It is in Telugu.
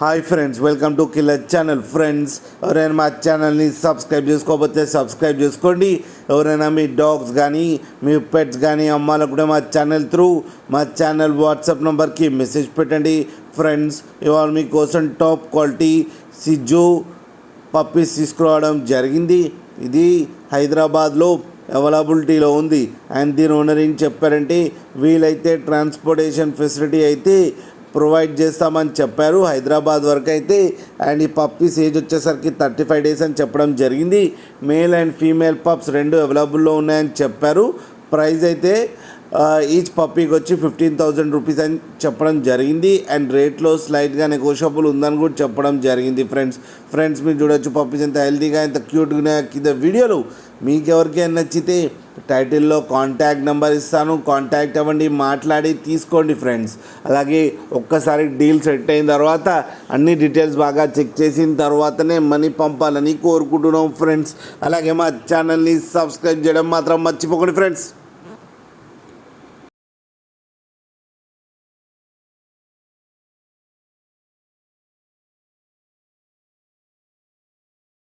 Hi friends, welcome to killer channel. Friends, ఎవరైనా మా ఛానల్ని సబ్స్క్రైబ్ చేసుకోకపోతే సబ్స్క్రైబ్ చేసుకోండి. ఎవరైనా మీ డాగ్స్ కానీ మీ పెట్స్ కానీ అమ్మాలనుకుంటే మా ఛానల్ త్రూ మా ఛానల్ వాట్సాప్ నెంబర్కి మెసేజ్ పెట్టండి. ఫ్రెండ్స్, ఇవాళ మీకోసం టాప్ క్వాలిటీ సిజు పప్పీస్ తీసుకురావడం జరిగింది. ఇది హైదరాబాద్లో అవైలబిలిటీలో ఉంది. అండ్ దీని ఓనర్ ఏం చెప్పారంటే వీలైతే ట్రాన్స్పోర్టేషన్ ఫెసిలిటీ అయితే ప్రొవైడ్ చేస్తామని చెప్పారు హైదరాబాద్ వరకు అయితే. అండ్ ఈ పప్పీస్ ఏజ్ వచ్చేసరికి 35 days అని చెప్పడం జరిగింది. మేల్ అండ్ ఫీమేల్ పప్స్ రెండు అవైలబుల్లో ఉన్నాయని చెప్పారు. ప్రైస్ అయితే ఈచ్ పప్పీకి వచ్చి 15,000 రూపీస్ అని చెప్పడం జరిగింది. అండ్ రేట్లో స్లైట్గా నెగోషియబుల్ ఉందని కూడా చెప్పడం జరిగింది. ఫ్రెండ్స్ మీరు చూడొచ్చు పప్పీస్ ఎంత హెల్తీగా ఎంత క్యూట్గా కింద వీడియోలు. మీకు ఎవరికైనా నచ్చితే టైటిల్లో కాంటాక్ట్ నెంబర్ ఇస్తాను, కాంటాక్ట్ అవ్వండి, మాట్లాడి తీసుకోండి ఫ్రెండ్స్. అలాగే ఒక్కసారి డీల్ సెట్ అయిన తర్వాత అన్ని డీటెయిల్స్ బాగా చెక్ చేసిన తర్వాతనే మనీ పంపాలని కోరుకుంటున్నాం ఫ్రెండ్స్. అలాగే మా ఛానల్ని సబ్స్క్రైబ్ చేయడం మాత్రం మర్చిపోకండి ఫ్రెండ్స్.